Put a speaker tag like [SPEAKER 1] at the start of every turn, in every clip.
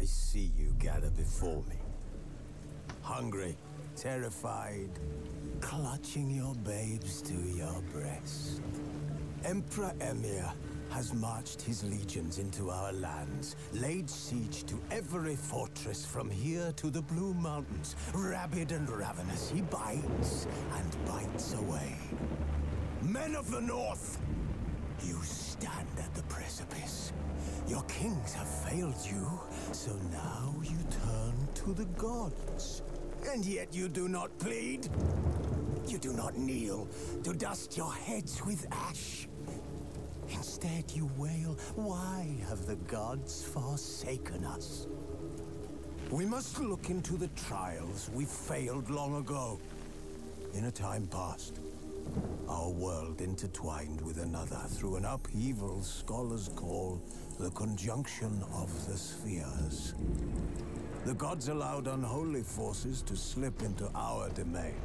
[SPEAKER 1] I see you gather before me. Hungry, terrified, clutching your babes to your breast. Emperor Emir has marched his legions into our lands, laid siege to every fortress from here to the Blue Mountains. Rabid and ravenous, he bites and bites away. Men of the North, you stand at the precipice. Your kings have failed you, so now you turn to the gods. And yet you do not plead. You do not kneel to dust your heads with ash. Instead you wail, why have the gods forsaken us? We must look into the trials we failed long ago. In a time past, our world intertwined with another through an upheaval scholars call the conjunction of the spheres. The gods allowed unholy forces to slip into our domain.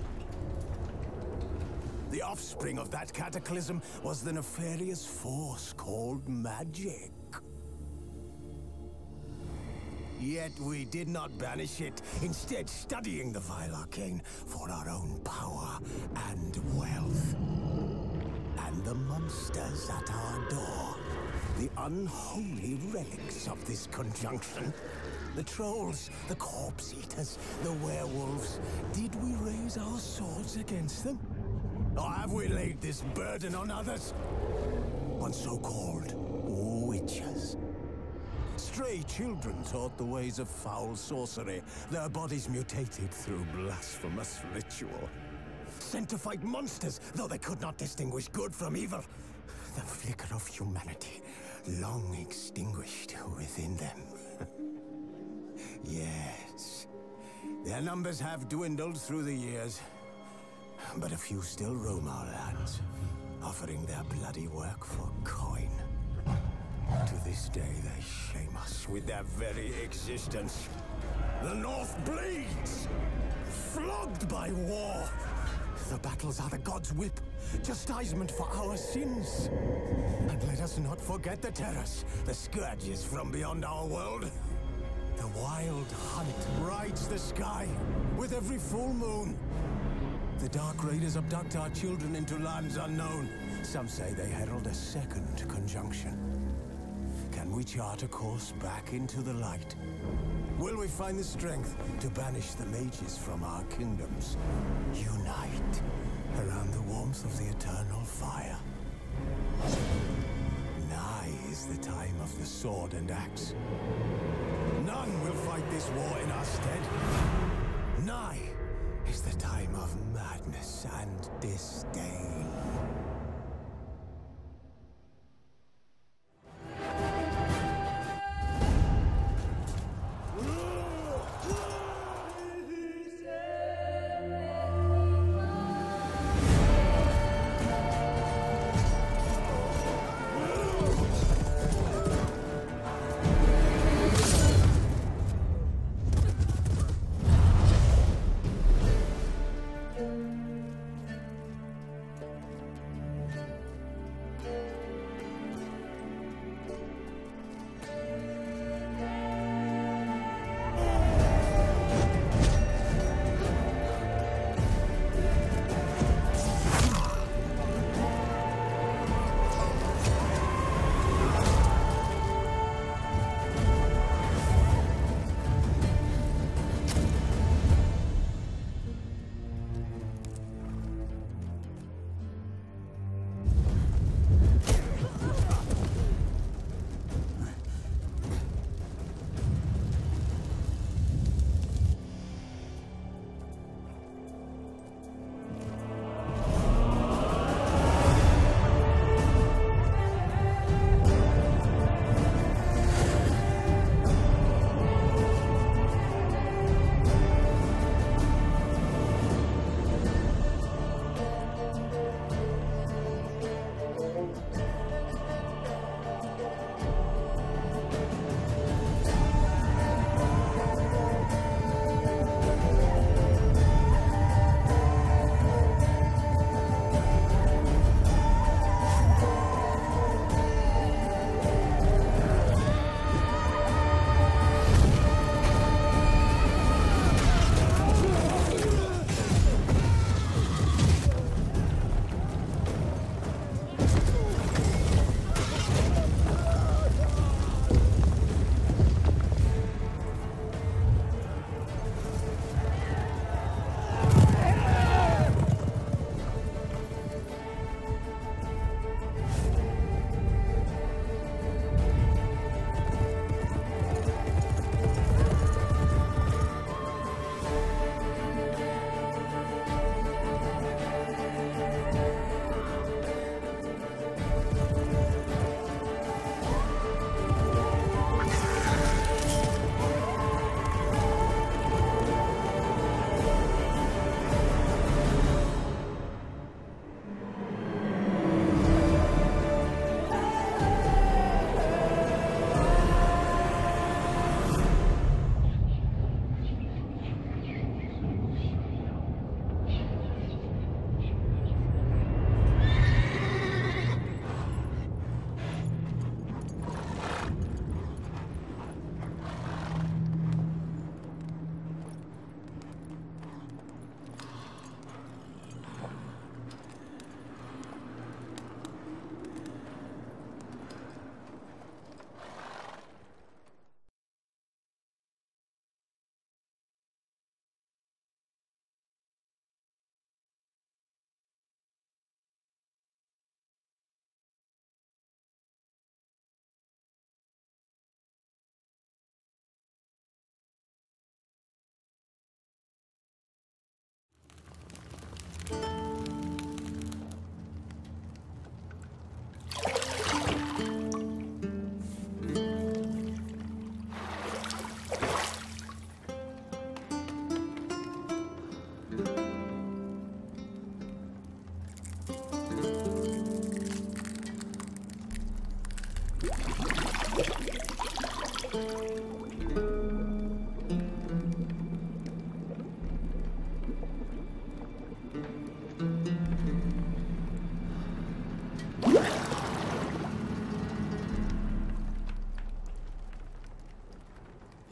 [SPEAKER 1] The offspring of that cataclysm was the nefarious force called magic. Yet we did not banish it, instead studying the vile arcane for our own power and wealth. And the monsters at our door, the unholy relics of this conjunction. The trolls, the corpse eaters, the werewolves. Did we raise our swords against them? Or have we laid this burden on others? On so-called witches. Stray children taught the ways of foul sorcery, their bodies mutated through blasphemous ritual. Sent to fight monsters, though they could not distinguish good from evil. The flicker of humanity, long extinguished within them. Yes, their numbers have dwindled through the years, but a few still roam our lands, offering their bloody work for coin. To this day, they shame us with their very existence. The North bleeds, flogged by war. The battles are the gods' whip, chastisement for our sins. And let us not forget the terrors, the scourges from beyond our world. The wild hunt rides the sky with every full moon. The Dark Raiders abduct our children into lands unknown. Some say they herald a second conjunction. Can we chart a course back into the light? Will we find the strength to banish the mages from our kingdoms? Unite around the warmth of the eternal fire. Nigh is the time of the sword and axe. None will fight this war in our stead. Nigh is the time of madness and disdain.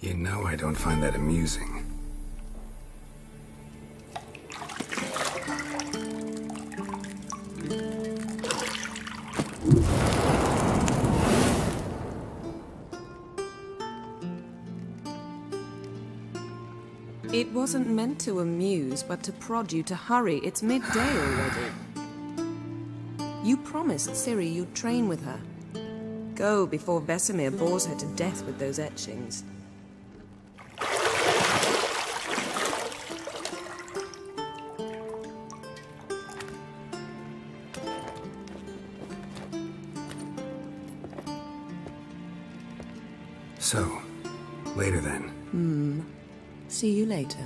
[SPEAKER 2] You know I don't find that amusing.
[SPEAKER 3] It wasn't meant to amuse, but to prod you to hurry. It's midday already. You promised Ciri you'd train with her. Go before Vesemir bores her to death with those etchings.
[SPEAKER 2] So, later then.
[SPEAKER 3] See you later.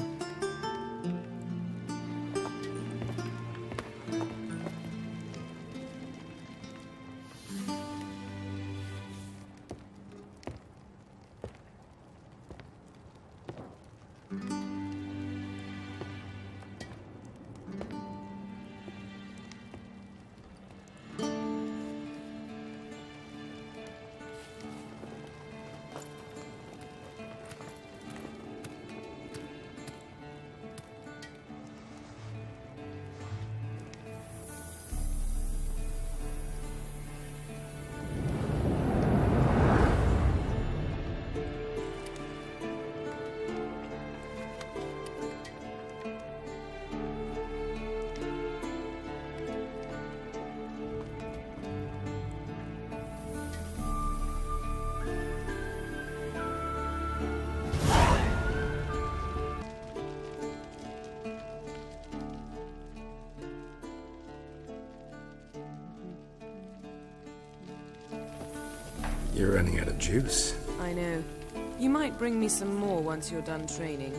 [SPEAKER 2] You're running out of juice.
[SPEAKER 3] I know. You might bring me some more once you're done training.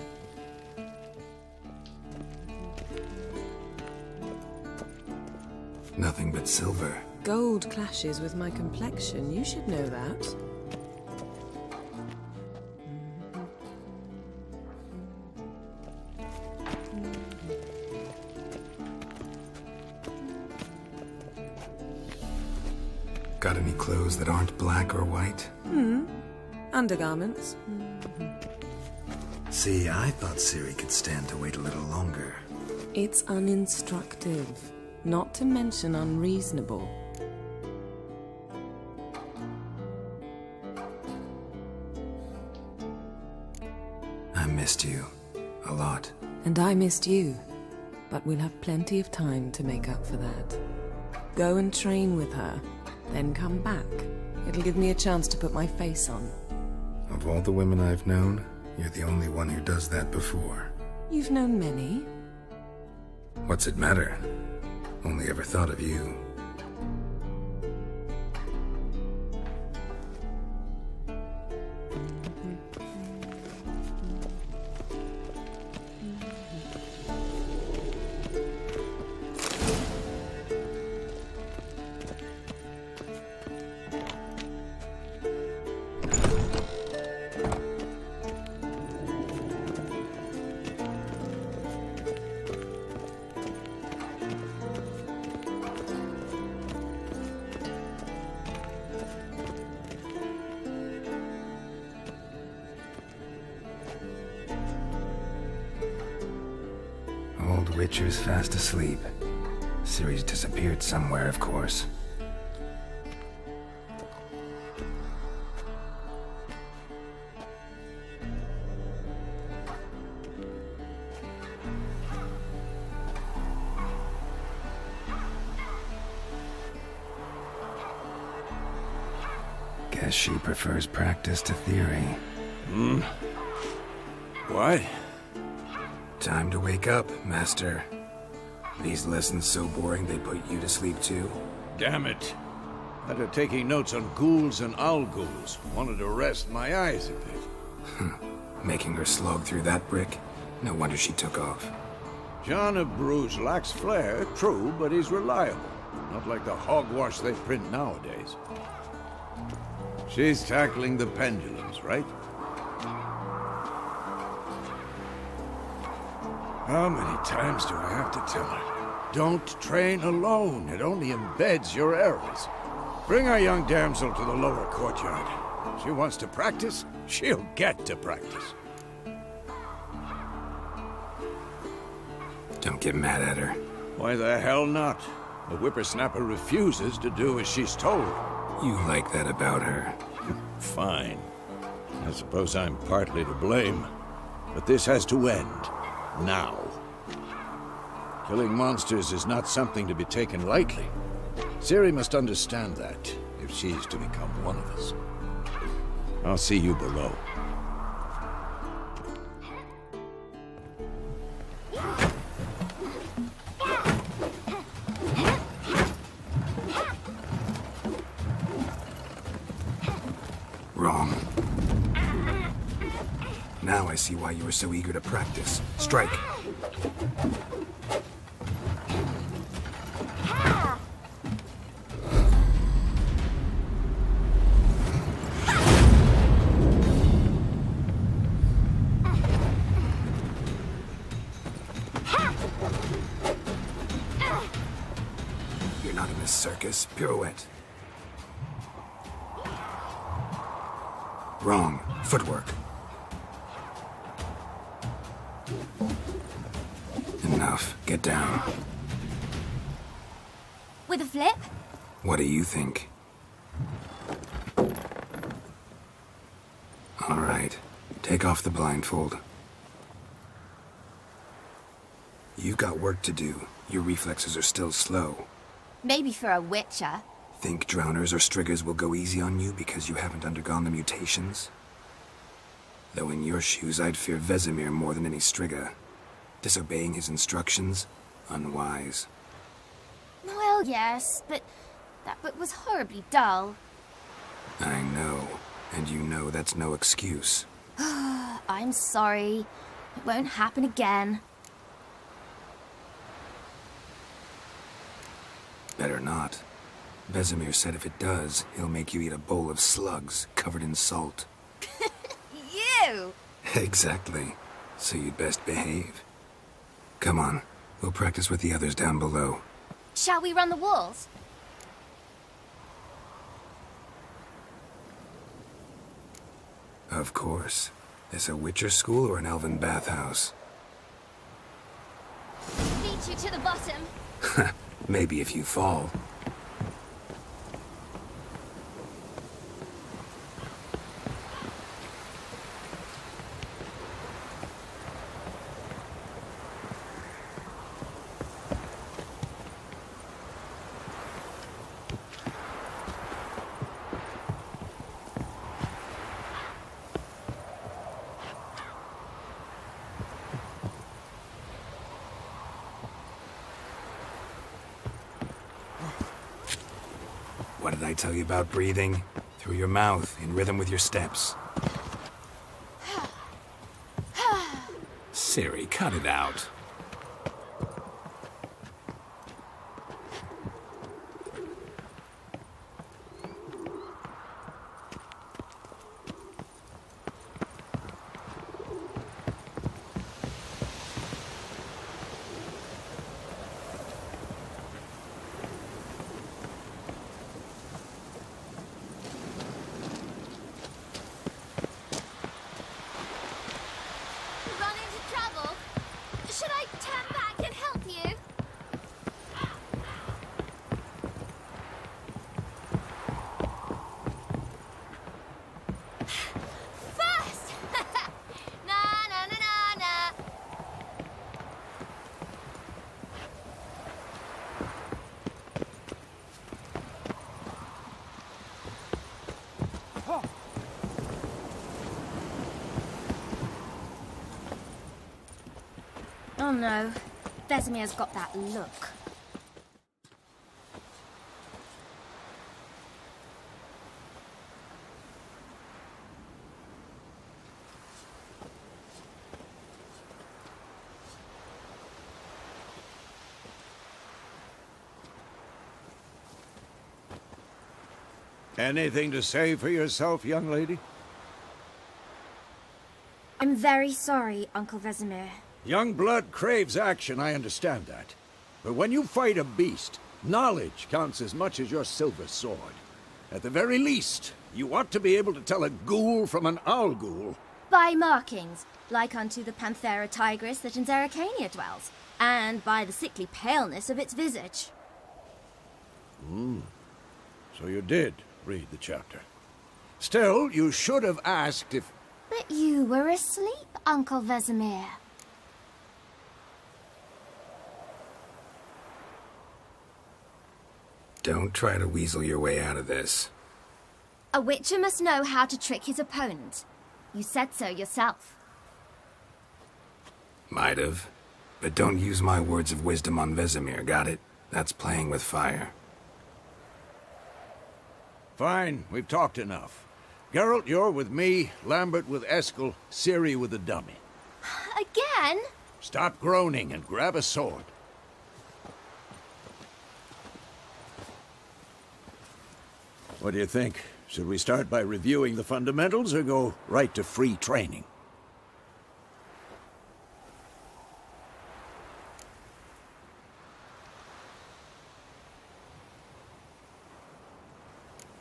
[SPEAKER 2] Nothing but silver.
[SPEAKER 3] Gold clashes with my complexion. You should know that.
[SPEAKER 2] Got any clothes that aren't black or white?
[SPEAKER 3] Undergarments.
[SPEAKER 2] See, I thought Ciri could stand to wait a little longer.
[SPEAKER 3] It's uninstructive, not to mention unreasonable.
[SPEAKER 2] I missed you. A lot.
[SPEAKER 3] And I missed you. But we'll have plenty of time to make up for that. Go and train with her, then come back. It'll give me a chance to put my face on.
[SPEAKER 2] Of all the women I've known, you're the only one who does that before.
[SPEAKER 3] You've known many.
[SPEAKER 2] What's it matter? Only ever thought of you. Old Witcher's fast asleep. Ciri's disappeared somewhere, of course. Guess she prefers practice to theory.
[SPEAKER 4] What?
[SPEAKER 2] Time to wake up, Master. These lessons so boring they put you to sleep too?
[SPEAKER 4] Damn it. After taking notes on ghouls and owl ghouls, wanted to rest my eyes a bit.
[SPEAKER 2] Making her slog through that brick? No wonder she took off.
[SPEAKER 4] John of Bruges lacks flair, true, but he's reliable. Not like the hogwash they print nowadays. She's tackling the pendulums, right? How many times do I have to tell her? Don't train alone. It only embeds your errors. Bring our young damsel to the lower courtyard. She wants to practice, she'll get to practice.
[SPEAKER 2] Don't get mad at her.
[SPEAKER 4] Why the hell not? The whippersnapper refuses to do as she's told.
[SPEAKER 2] You like that about her.
[SPEAKER 4] Fine. I suppose I'm partly to blame. But this has to end. Now. Killing monsters is not something to be taken lightly. Ciri must understand that, if she's to become one of us. I'll see you below.
[SPEAKER 2] Wrong. Now I see why you were so eager to practice. Strike. You're not in this circus. Pirouette. Wrong. Footwork. Enough. Get down.
[SPEAKER 5] With a flip?
[SPEAKER 2] What do you think? All right. Take off the blindfold. You've got work to do. Your reflexes are still slow.
[SPEAKER 5] Maybe for a witcher.
[SPEAKER 2] Think drowners or striggers will go easy on you because you haven't undergone the mutations? Though in your shoes, I'd fear Vesemir more than any strigger. Disobeying his instructions? Unwise.
[SPEAKER 5] Well, yes, but that book was horribly dull.
[SPEAKER 2] I know. And you know that's no excuse.
[SPEAKER 5] I'm sorry. It won't happen again.
[SPEAKER 2] Better not. Vesemir said if it does, he'll make you eat a bowl of slugs covered in salt.
[SPEAKER 5] You!
[SPEAKER 2] Exactly. So you'd best behave. Come on. We'll practice with the others down below.
[SPEAKER 5] Shall we run the walls?
[SPEAKER 2] Of course. This a Witcher school or an elven bathhouse?
[SPEAKER 5] Beat you to the bottom.
[SPEAKER 2] Maybe if you fall. What did I tell you about breathing? Through your mouth, in rhythm with your steps. Ciri, cut it out.
[SPEAKER 5] Run into trouble? Should I turn back and help you? First! Na na na na na. Oh no, Vesemir's got that look.
[SPEAKER 4] Anything to say for yourself, young lady?
[SPEAKER 5] I'm very sorry, Uncle Vesemir.
[SPEAKER 4] Young blood craves action, I understand that. But when you fight a beast, knowledge counts as much as your silver sword. At the very least, you ought to be able to tell a ghoul from an owl ghoul.
[SPEAKER 5] By markings, like unto the Panthera tigris that in Zeracania dwells, and by the sickly paleness of its visage.
[SPEAKER 4] So you did read the chapter. Still, you should have asked if...
[SPEAKER 5] But you were asleep, Uncle Vesemir.
[SPEAKER 2] Don't try to weasel your way out of this.
[SPEAKER 5] A witcher must know how to trick his opponent. You said so yourself.
[SPEAKER 2] Might have. But don't use my words of wisdom on Vesemir, got it? That's playing with fire.
[SPEAKER 4] Fine, we've talked enough. Geralt, you're with me, Lambert with Eskel, Ciri with the dummy.
[SPEAKER 5] Again?
[SPEAKER 4] Stop groaning and grab a sword. What do you think? Should we start by reviewing the fundamentals or go right to free training?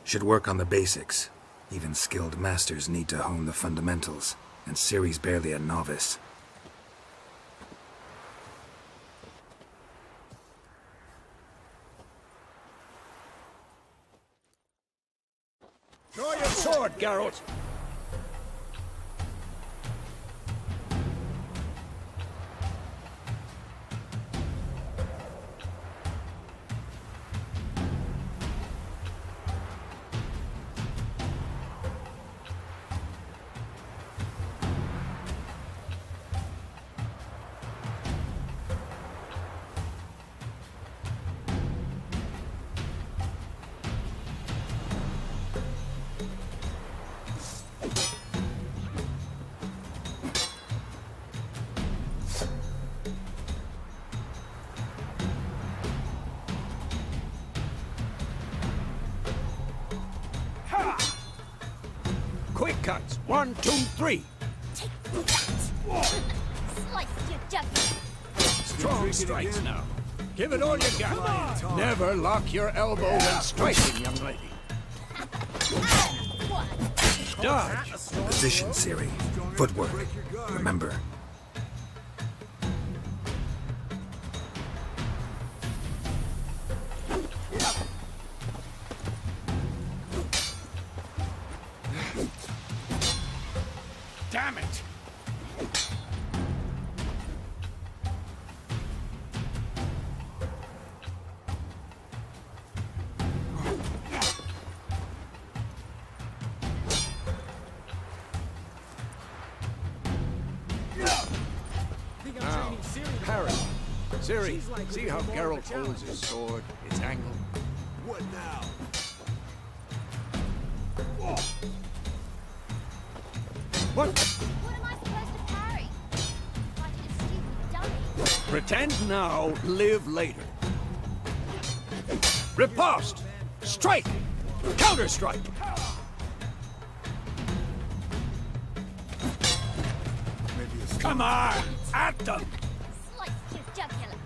[SPEAKER 2] Should work on the basics. Even skilled masters need to hone the fundamentals, and Ciri's barely a novice.
[SPEAKER 4] Draw your sword, Geralt! Quick cuts. 1, 2, 3.
[SPEAKER 5] Take that! Slice your jugular.
[SPEAKER 4] Strong strikes now. Give it all you got. Never lock your elbow when striking, young lady. Dodge.
[SPEAKER 2] Position, Ciri. Footwork. Remember.
[SPEAKER 4] Damn it! Now, parry. Ciri, see how Geralt holds his sword, its angle?
[SPEAKER 1] What now?
[SPEAKER 4] What?
[SPEAKER 5] What am I supposed to parry? Fighting a stupid dummy.
[SPEAKER 4] Pretend now, live later. Riposte! Strike! Counter-strike! Come on! At them!
[SPEAKER 5] Slice your jugular.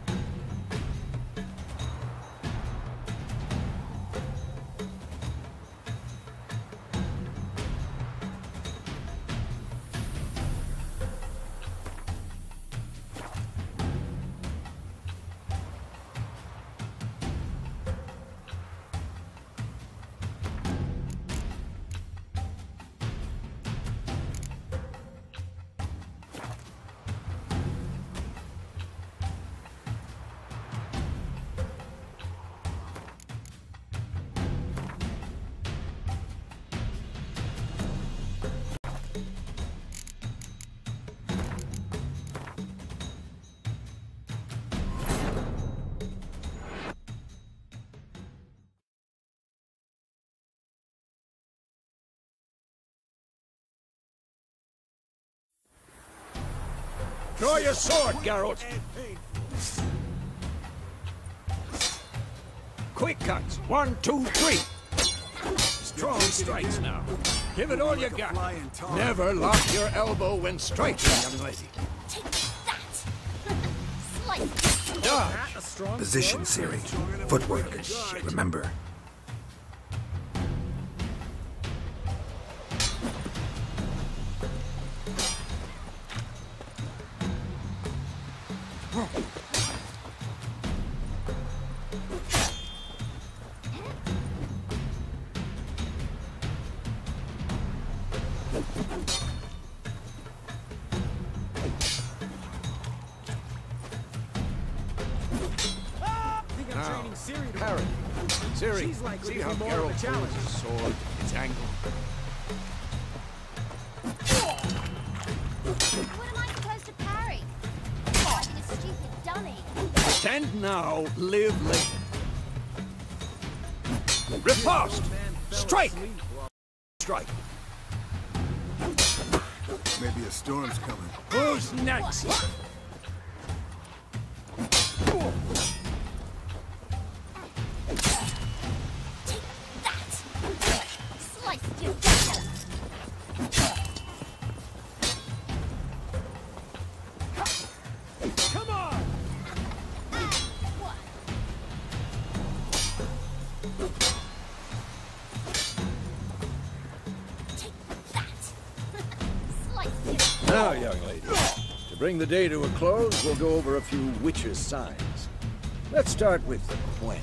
[SPEAKER 4] Draw your sword, Geralt! Quick cuts. 1, 2, 3. Strong strikes now. Give it all you got. Never lock your elbow when striking, young lady.
[SPEAKER 5] Take that! Slice.
[SPEAKER 4] Dodge.
[SPEAKER 2] Position, Ciri. Footwork. Remember.
[SPEAKER 4] Parrot. Siri, see how Geralt pulls his sword, its angle.
[SPEAKER 5] What am I supposed to parry? Like a stupid dummy.
[SPEAKER 4] Stand now, live later. Riposte! Strike! Strike.
[SPEAKER 1] Maybe a storm's coming.
[SPEAKER 4] Who's next? Now, young lady, to bring the day to a close, we'll go over a few witches' signs. Let's start with Gwen.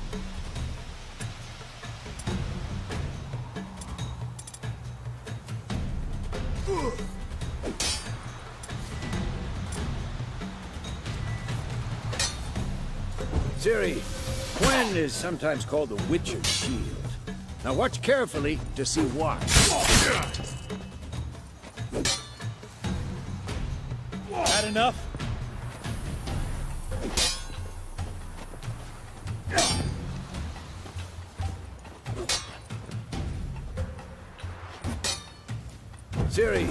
[SPEAKER 4] Ciri, Gwen is sometimes called the Witcher's Shield. Now watch carefully to see why. Had enough? Ciri,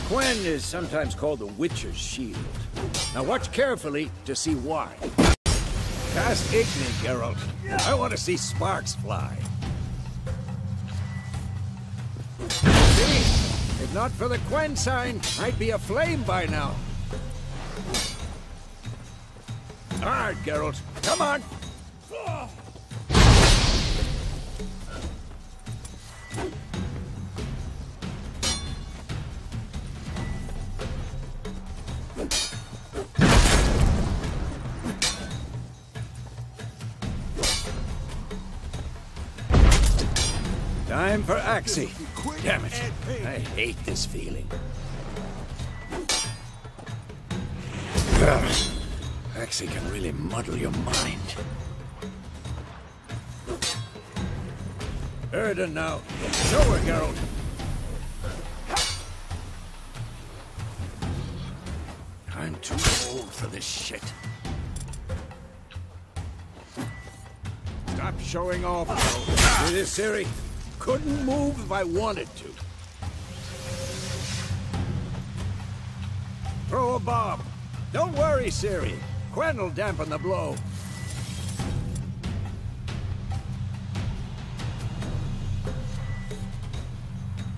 [SPEAKER 4] Gwen is sometimes called the Witcher's Shield. Now watch carefully to see why. Cast Igni, Geralt. I want to see sparks fly. See? If not for the Gwen sign, I'd be aflame by now. All right, Geralt. Come on. Time for Axie. Damn it. I hate this feeling. Axie can really muddle your mind. Erden now. Show her, Geralt. I'm too old for this shit. Stop showing off, Geralt. See this, Ciri? Couldn't move if I wanted to. Throw a bomb. Don't worry, Ciri. Gwen will dampen the blow.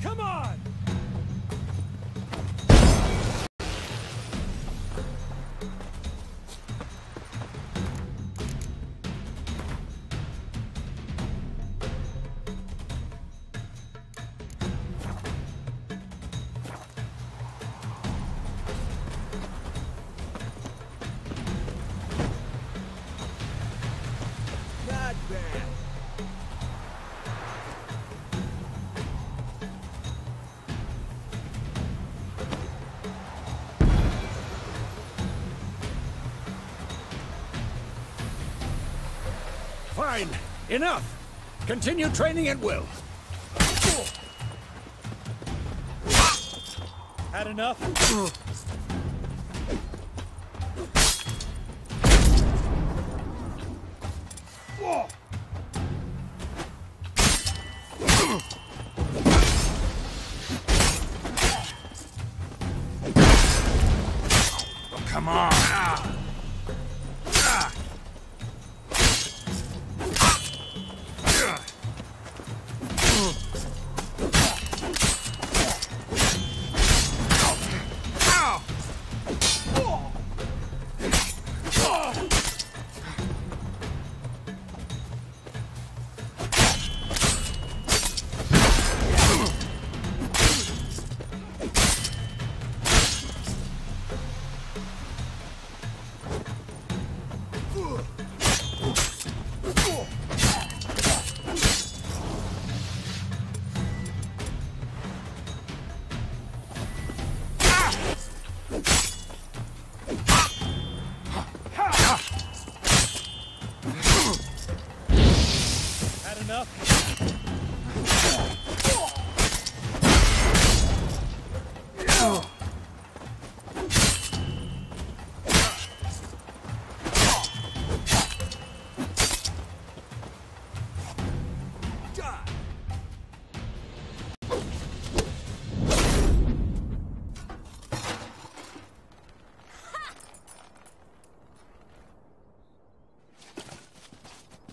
[SPEAKER 4] Come on! Fine. Enough. Continue training at will. Had enough? Come on.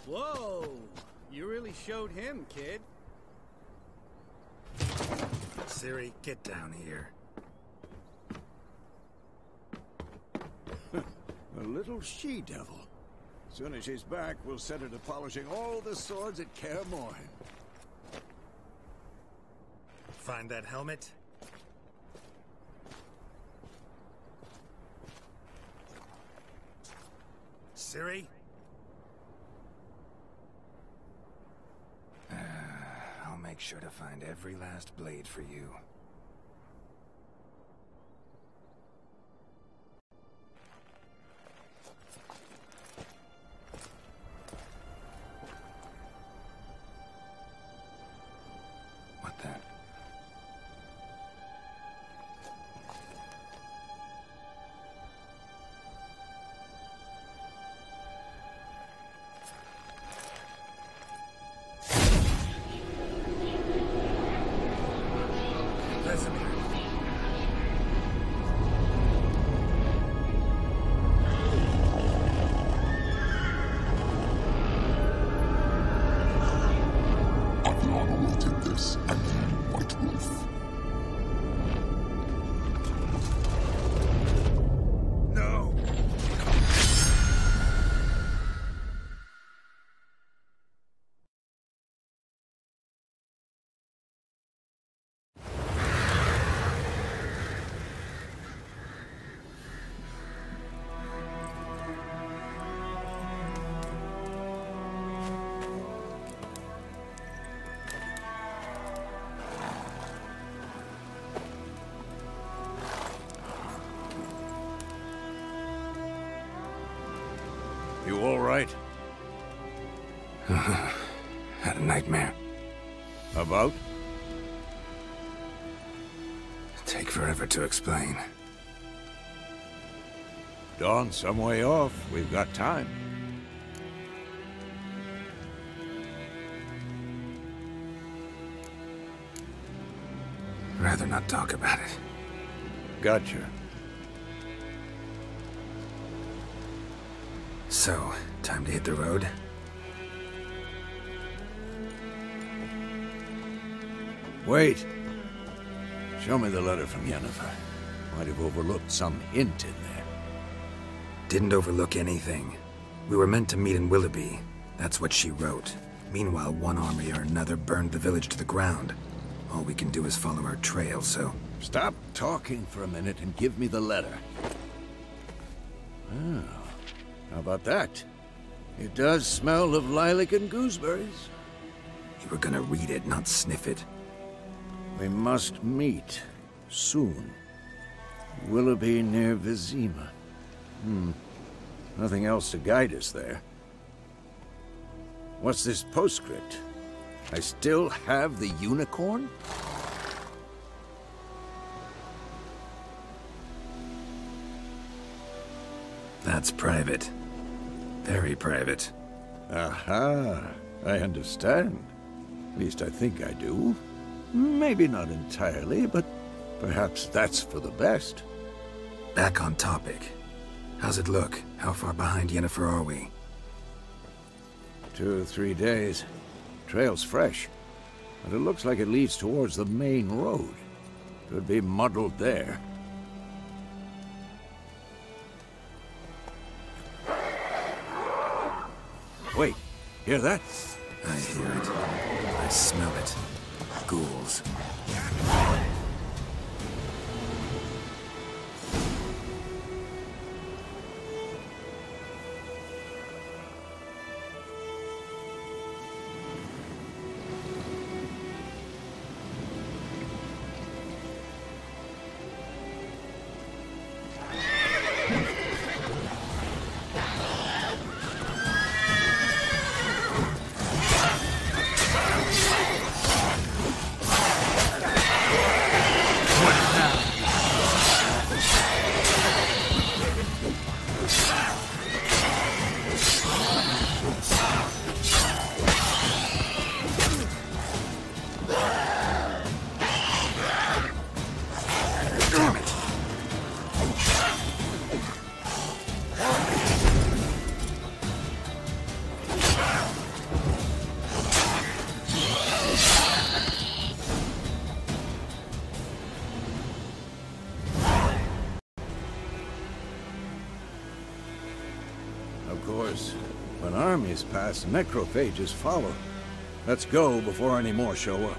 [SPEAKER 6] Whoa! You really showed him, kid.
[SPEAKER 2] Ciri, get down here.
[SPEAKER 4] A little she-devil. Soon as she's back, we'll set her to polishing all the swords at Kaer Morhen.
[SPEAKER 2] Find that helmet? Ciri? I'll make sure to find every last blade for you. What then?
[SPEAKER 4] You all right?
[SPEAKER 2] Had a nightmare.
[SPEAKER 4] About?
[SPEAKER 2] Take forever to explain.
[SPEAKER 4] Dawn's some way off. We've got time.
[SPEAKER 2] Rather not talk about it.
[SPEAKER 4] Gotcha.
[SPEAKER 2] So, time to hit the road?
[SPEAKER 4] Wait. Show me the letter from Yennefer. Might have overlooked some hint in there.
[SPEAKER 2] Didn't overlook anything. We were meant to meet in Willoughby. That's what she wrote. Meanwhile, one army or another burned the village to the ground. All we can do is follow our trail, so...
[SPEAKER 4] Stop talking for a minute and give me the letter. Oh, how about that? It does smell of lilac and gooseberries.
[SPEAKER 2] You were gonna read it, not sniff it.
[SPEAKER 4] We must meet. Soon. Willoughby near Vizima. Nothing else to guide us there. What's this postscript? I still have the unicorn?
[SPEAKER 2] That's private. Very private.
[SPEAKER 4] Aha, I understand. At least I think I do. Maybe not entirely, but perhaps that's for the best.
[SPEAKER 2] Back on topic. How's it look? How far behind Yennefer are we?
[SPEAKER 4] 2 or 3 days. Trail's fresh, but it looks like it leads towards the main road. Could be muddled there. Wait, hear that?
[SPEAKER 2] I hear it. I smell it. Ghouls. Damn it.
[SPEAKER 4] Of course, when armies pass, necrophages follow. Let's go before any more show up.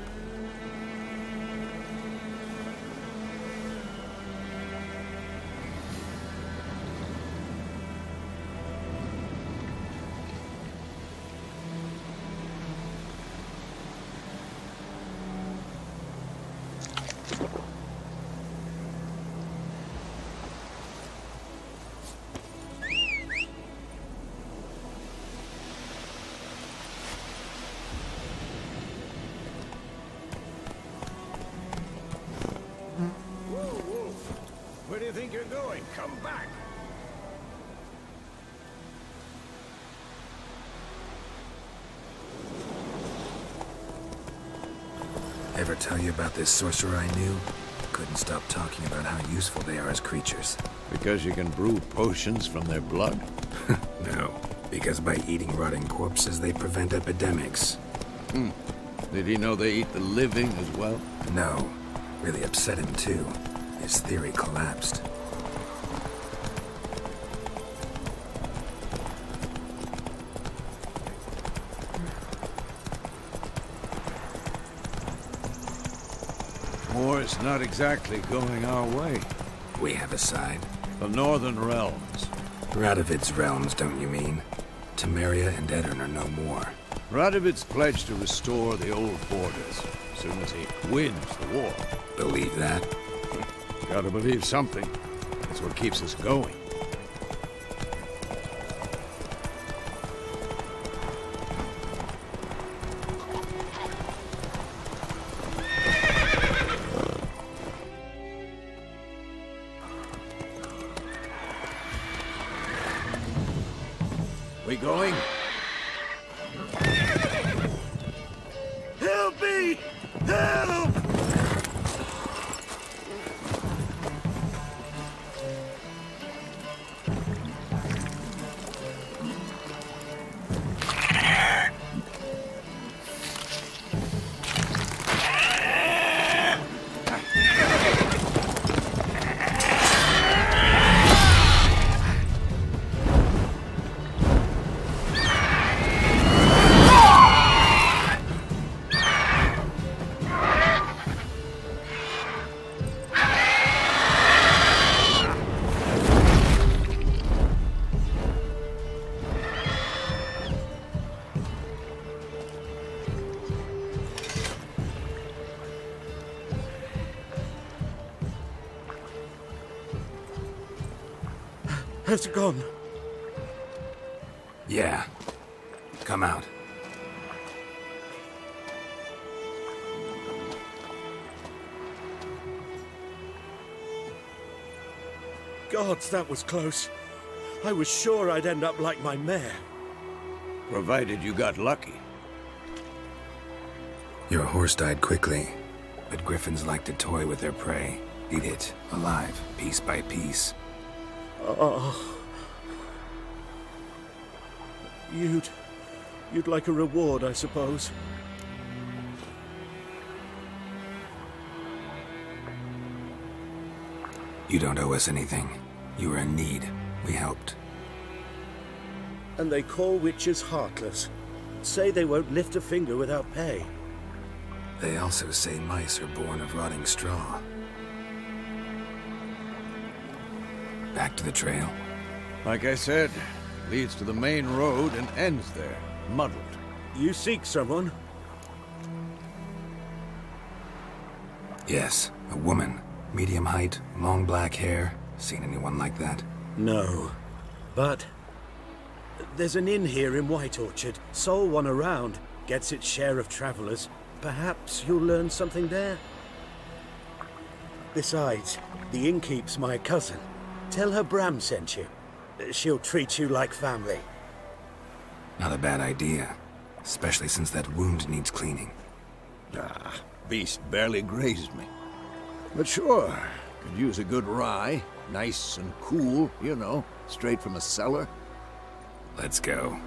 [SPEAKER 6] Where do you think you're going? Come back!
[SPEAKER 2] Ever tell you about this sorcerer I knew? Couldn't stop talking about how useful they are as creatures.
[SPEAKER 4] Because you can brew potions from their blood?
[SPEAKER 2] No, because by eating rotting corpses, they prevent epidemics.
[SPEAKER 4] Did he know they eat the living as well?
[SPEAKER 2] No, really upset him too. His theory collapsed.
[SPEAKER 4] War's not exactly going our way.
[SPEAKER 2] We have a side.
[SPEAKER 4] The Northern Realms.
[SPEAKER 2] Radovid's realms, don't you mean? Temeria and Edirn are no more.
[SPEAKER 4] Radovid's pledged to restore the old borders as soon as he wins the war.
[SPEAKER 2] Believe that?
[SPEAKER 4] Gotta believe something. That's what keeps us going. We going?
[SPEAKER 6] Help me! Help! Has it gone?
[SPEAKER 2] Yeah. Come out.
[SPEAKER 6] Gods, that was close. I was sure I'd end up like my mare.
[SPEAKER 4] Provided you got lucky.
[SPEAKER 2] Your horse died quickly, but griffins like to toy with their prey. Eat it, alive, piece by piece.
[SPEAKER 6] Oh. You'd like a reward, I suppose.
[SPEAKER 2] You don't owe us anything. You were in need. We helped.
[SPEAKER 6] And they call witches heartless. Say they won't lift a finger without pay.
[SPEAKER 2] They also say mice are born of rotting straw. Back to the trail.
[SPEAKER 4] Like I said, leads to the main road and ends there, muddled.
[SPEAKER 6] You seek someone?
[SPEAKER 2] Yes, a woman. Medium height, long black hair. Seen anyone like that?
[SPEAKER 6] No. But there's an inn here in White Orchard. Sole one around. Gets its share of travelers. Perhaps you'll learn something there? Besides, the innkeep's my cousin. Tell her Bram sent you. She'll treat you like family.
[SPEAKER 2] Not a bad idea. Especially since that wound needs cleaning.
[SPEAKER 4] Beast barely grazed me. But sure, Could use a good rye. Nice and cool, you know, straight from a cellar.
[SPEAKER 2] Let's go.